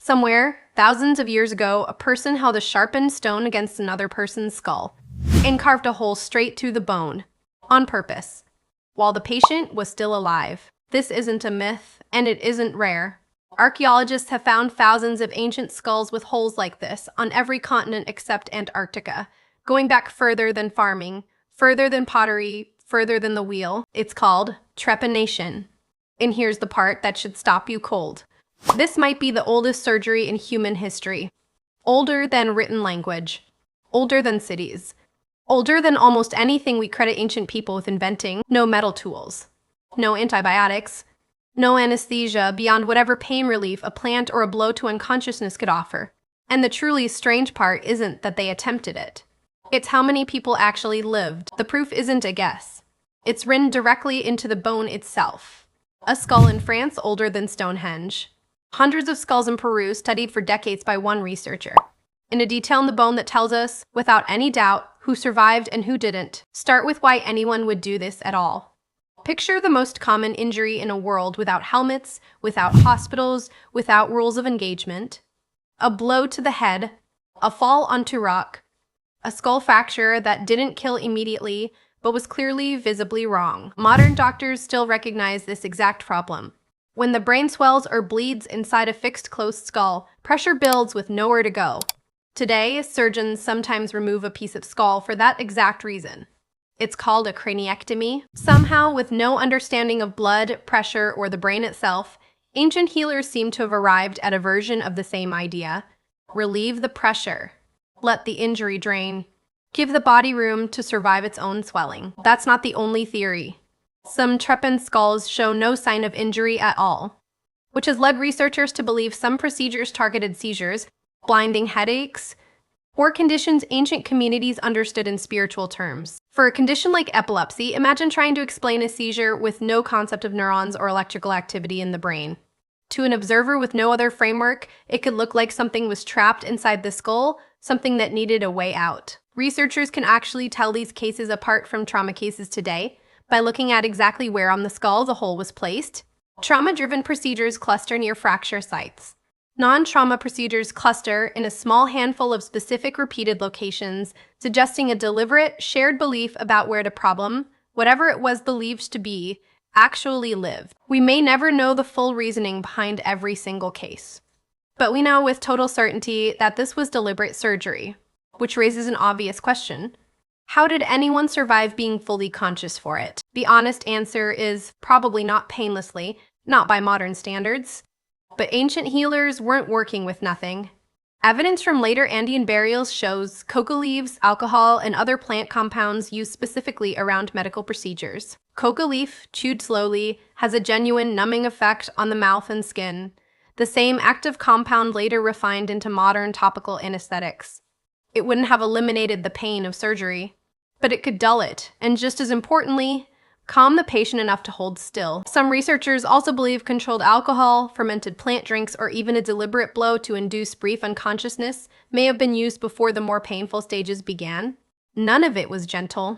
Somewhere, thousands of years ago, a person held a sharpened stone against another person's skull and carved a hole straight through the bone, on purpose, while the patient was still alive. This isn't a myth, and it isn't rare. Archaeologists have found thousands of ancient skulls with holes like this on every continent except Antarctica, going back further than farming, further than pottery, further than the wheel. It's called trepanation. And here's the part that should stop you cold. This might be the oldest surgery in human history. Older than written language. Older than cities. Older than almost anything we credit ancient people with inventing. No metal tools. No antibiotics. No anesthesia beyond whatever pain relief a plant or a blow to unconsciousness could offer. And the truly strange part isn't that they attempted it. It's how many people actually lived. The proof isn't a guess. It's written directly into the bone itself. A skull in France older than Stonehenge. Hundreds of skulls in Peru studied for decades by one researcher. In a detail in the bone that tells us, without any doubt, who survived and who didn't. Start with why anyone would do this at all. Picture the most common injury in a world without helmets, without hospitals, without rules of engagement. A blow to the head, a fall onto rock, a skull fracture that didn't kill immediately, but was clearly visibly wrong. Modern doctors still recognize this exact problem. When the brain swells or bleeds inside a fixed closed skull, pressure builds with nowhere to go. Today, surgeons sometimes remove a piece of skull for that exact reason. It's called a craniectomy. Somehow, with no understanding of blood, pressure, or the brain itself, ancient healers seem to have arrived at a version of the same idea. Relieve the pressure. Let the injury drain. Give the body room to survive its own swelling. That's not the only theory. Some trepaned skulls show no sign of injury at all, which has led researchers to believe some procedures targeted seizures, blinding headaches, or conditions ancient communities understood in spiritual terms. For a condition like epilepsy, imagine trying to explain a seizure with no concept of neurons or electrical activity in the brain. To an observer with no other framework, it could look like something was trapped inside the skull, something that needed a way out. Researchers can actually tell these cases apart from trauma cases today by looking at exactly where on the skull the hole was placed. Trauma-driven procedures cluster near fracture sites. Non-trauma procedures cluster in a small handful of specific repeated locations, suggesting a deliberate, shared belief about where the problem, whatever it was believed to be, actually lived. We may never know the full reasoning behind every single case, but we know with total certainty that this was deliberate surgery, which raises an obvious question. How did anyone survive being fully conscious for it? The honest answer is probably not painlessly, not by modern standards. But ancient healers weren't working with nothing. Evidence from later Andean burials shows coca leaves, alcohol, and other plant compounds used specifically around medical procedures. Coca leaf, chewed slowly, has a genuine numbing effect on the mouth and skin. The same active compound later refined into modern topical anesthetics. It wouldn't have eliminated the pain of surgery, but it could dull it, and just as importantly, calm the patient enough to hold still. Some researchers also believe controlled alcohol, fermented plant drinks, or even a deliberate blow to induce brief unconsciousness may have been used before the more painful stages began. None of it was gentle.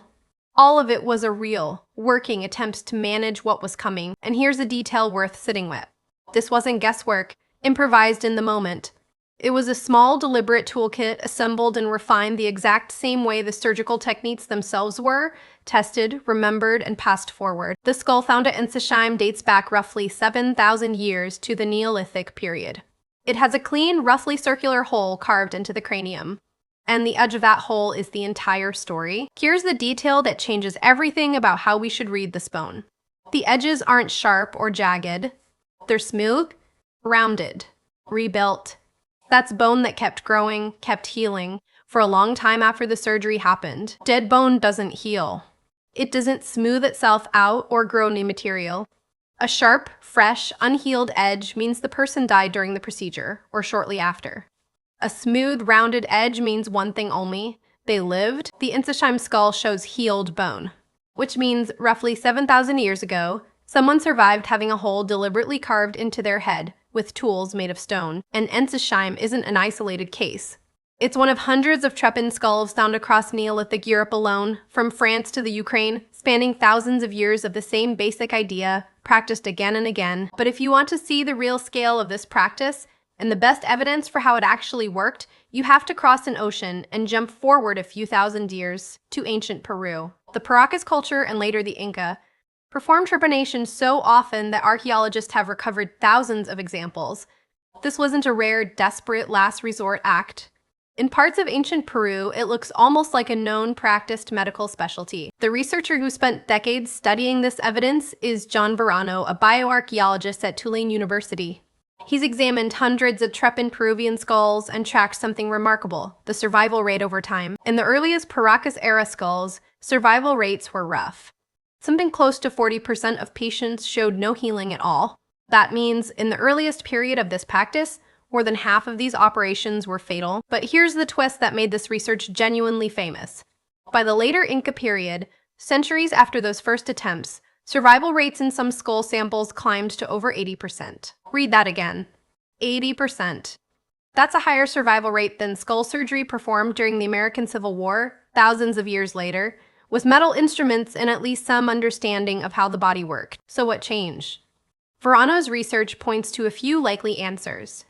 All of it was a real, working attempt to manage what was coming, and here's a detail worth sitting with. This wasn't guesswork, improvised in the moment. It was a small, deliberate toolkit assembled and refined the exact same way the surgical techniques themselves were, tested, remembered, and passed forward. The skull found at Ensisheim dates back roughly 7,000 years to the Neolithic period. It has a clean, roughly circular hole carved into the cranium, and the edge of that hole is the entire story. Here's the detail that changes everything about how we should read this bone. The edges aren't sharp or jagged. They're smooth, rounded, rebuilt. That's bone that kept growing, kept healing, for a long time after the surgery happened. Dead bone doesn't heal. It doesn't smooth itself out or grow new material. A sharp, fresh, unhealed edge means the person died during the procedure, or shortly after. A smooth, rounded edge means one thing only: they lived. The Ensisheim skull shows healed bone, which means roughly 7,000 years ago, someone survived having a hole deliberately carved into their head with tools made of stone, and Ensisheim isn't an isolated case. It's one of hundreds of trepaned skulls found across Neolithic Europe alone, from France to the Ukraine, spanning thousands of years of the same basic idea, practiced again and again. But if you want to see the real scale of this practice, And the best evidence for how it actually worked, you have to cross an ocean and jump forward a few thousand years to ancient Peru. The Paracas culture and later the Inca performed trepanation so often that archaeologists have recovered thousands of examples. This wasn't a rare, desperate, last resort act. In parts of ancient Peru, it looks almost like a known, practiced medical specialty. The researcher who spent decades studying this evidence is John Verano, a bioarchaeologist at Tulane University. He's examined hundreds of trepan Peruvian skulls and tracked something remarkable: the survival rate over time. In the earliest Paracas-era skulls, survival rates were rough. Something close to 40% of patients showed no healing at all. That means, in the earliest period of this practice, more than half of these operations were fatal. But here's the twist that made this research genuinely famous. By the later Inca period, centuries after those first attempts, survival rates in some skull samples climbed to over 80%. Read that again. 80%. That's a higher survival rate than skull surgery performed during the American Civil War, thousands of years later, with metal instruments and at least some understanding of how the body worked. So what changed? Verano's research points to a few likely answers: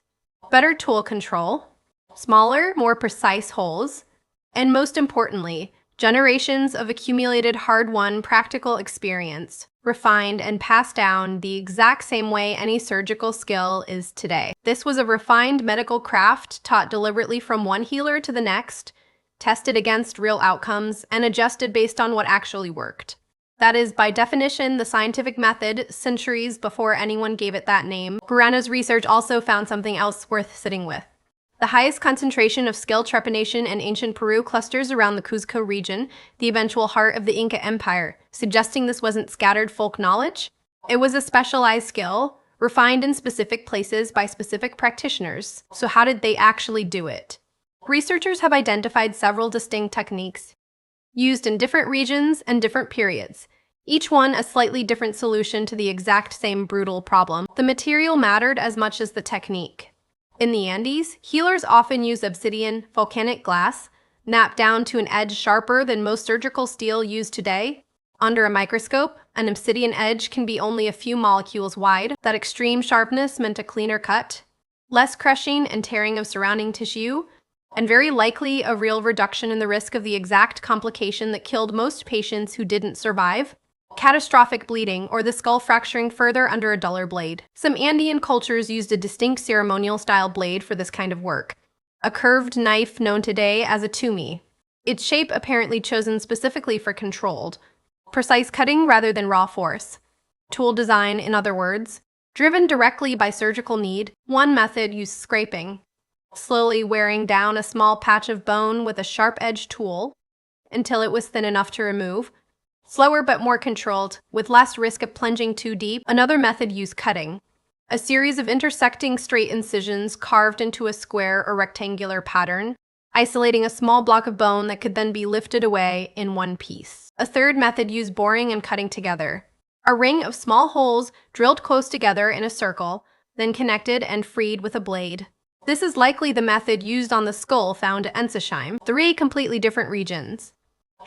better tool control, smaller, more precise holes, and most importantly, generations of accumulated hard-won practical experience, refined and passed down the exact same way any surgical skill is today. This was a refined medical craft taught deliberately from one healer to the next, tested against real outcomes, and adjusted based on what actually worked. That is, by definition, the scientific method, centuries before anyone gave it that name. Verano's research also found something else worth sitting with. The highest concentration of skilled trepanation in ancient Peru clusters around the Cuzco region, the eventual heart of the Inca Empire, suggesting this wasn't scattered folk knowledge. It was a specialized skill, refined in specific places by specific practitioners. So how did they actually do it? Researchers have identified several distinct techniques used in different regions and different periods, each one a slightly different solution to the exact same brutal problem. The material mattered as much as the technique. In the Andes, healers often use obsidian, volcanic glass, knapped down to an edge sharper than most surgical steel used today. Under a microscope, an obsidian edge can be only a few molecules wide. That extreme sharpness meant a cleaner cut, less crushing and tearing of surrounding tissue, and very likely a real reduction in the risk of the exact complication that killed most patients who didn't survive: catastrophic bleeding or the skull fracturing further under a duller blade. Some Andean cultures used a distinct ceremonial-style blade for this kind of work, a curved knife known today as a tumi. Its shape apparently chosen specifically for controlled, precise cutting rather than raw force. Tool design, in other words, driven directly by surgical need. One method used scraping, slowly wearing down a small patch of bone with a sharp-edged tool until it was thin enough to remove. Slower but more controlled, with less risk of plunging too deep. Another method used cutting, a series of intersecting straight incisions carved into a square or rectangular pattern, isolating a small block of bone that could then be lifted away in one piece. A third method used boring and cutting together, a ring of small holes drilled close together in a circle, then connected and freed with a blade. This is likely the method used on the skull found at Ensisheim. 3 completely different regions,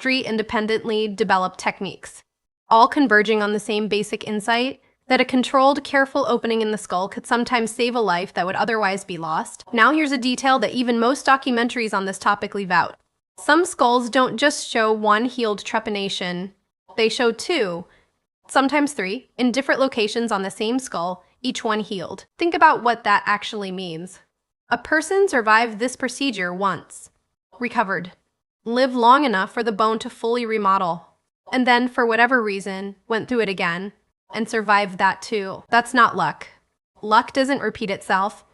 3 independently developed techniques, all converging on the same basic insight that a controlled, careful opening in the skull could sometimes save a life that would otherwise be lost. Now here's a detail that even most documentaries on this topic leave out. Some skulls don't just show one healed trepanation, they show 2, sometimes 3, in different locations on the same skull, each one healed. Think about what that actually means. A person survived this procedure once, recovered, lived long enough for the bone to fully remodel, and then, for whatever reason, went through it again and survived that too. That's not luck. Luck doesn't repeat itself.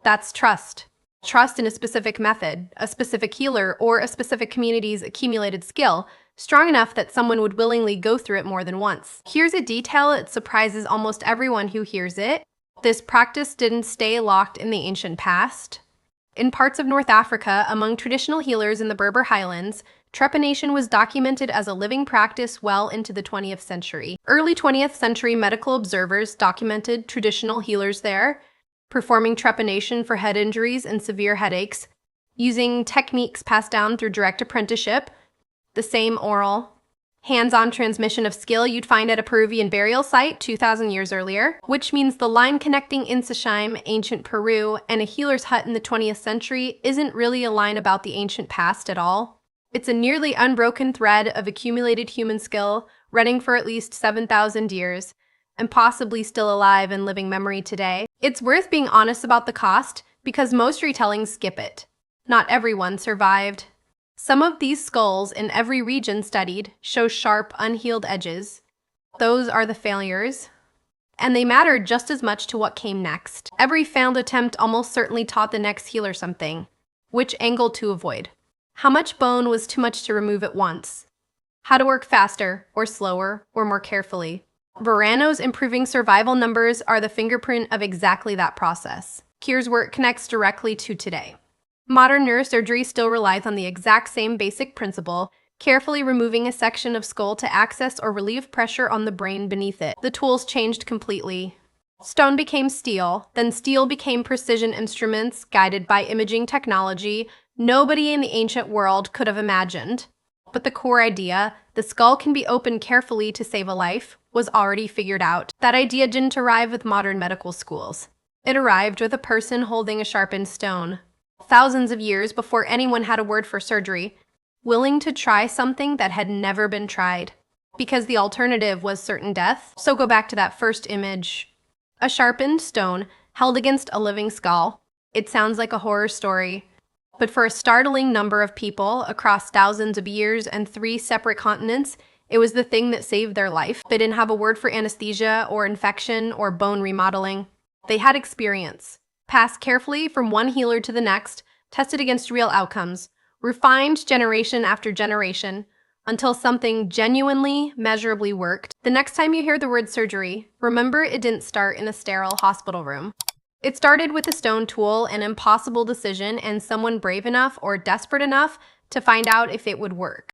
That's trust. Trust in a specific method, a specific healer, or a specific community's accumulated skill, strong enough that someone would willingly go through it more than once. Here's a detail that surprises almost everyone who hears it. This practice didn't stay locked in the ancient past. In parts of North Africa, among traditional healers in the Berber highlands, trepanation was documented as a living practice well into the 20th century. Early 20th century medical observers documented traditional healers there, performing trepanation for head injuries and severe headaches, using techniques passed down through direct apprenticeship, the same oral, hands-on transmission of skill you'd find at a Peruvian burial site 2,000 years earlier, which means the line connecting Inca, ancient Peru, and a healer's hut in the 20th century isn't really a line about the ancient past at all. It's a nearly unbroken thread of accumulated human skill, running for at least 7,000 years, and possibly still alive in living memory today. It's worth being honest about the cost, because most retellings skip it. Not everyone survived. Some of these skulls in every region studied show sharp, unhealed edges. Those are the failures. And they mattered just as much to what came next. Every failed attempt almost certainly taught the next healer something. Which angle to avoid. How much bone was too much to remove at once. How to work faster, or slower, or more carefully. Verano's improving survival numbers are the fingerprint of exactly that process. Kier's work connects directly to today. Modern neurosurgery still relies on the exact same basic principle, carefully removing a section of skull to access or relieve pressure on the brain beneath it. The tools changed completely. Stone became steel, then steel became precision instruments guided by imaging technology nobody in the ancient world could have imagined. But the core idea, the skull can be opened carefully to save a life, was already figured out. That idea didn't arrive with modern medical schools. It arrived with a person holding a sharpened stone. Thousands of years before anyone had a word for surgery, willing to try something that had never been tried. Because the alternative was certain death. So go back to that first image. A sharpened stone held against a living skull. It sounds like a horror story. But for a startling number of people across thousands of years and 3 separate continents, it was the thing that saved their life. They didn't have a word for anesthesia or infection or bone remodeling. They had experience. Passed carefully from one healer to the next, tested against real outcomes, refined generation after generation, until something genuinely, measurably worked. The next time you hear the word surgery, remember it didn't start in a sterile hospital room. It started with a stone tool, an impossible decision, and someone brave enough or desperate enough to find out if it would work.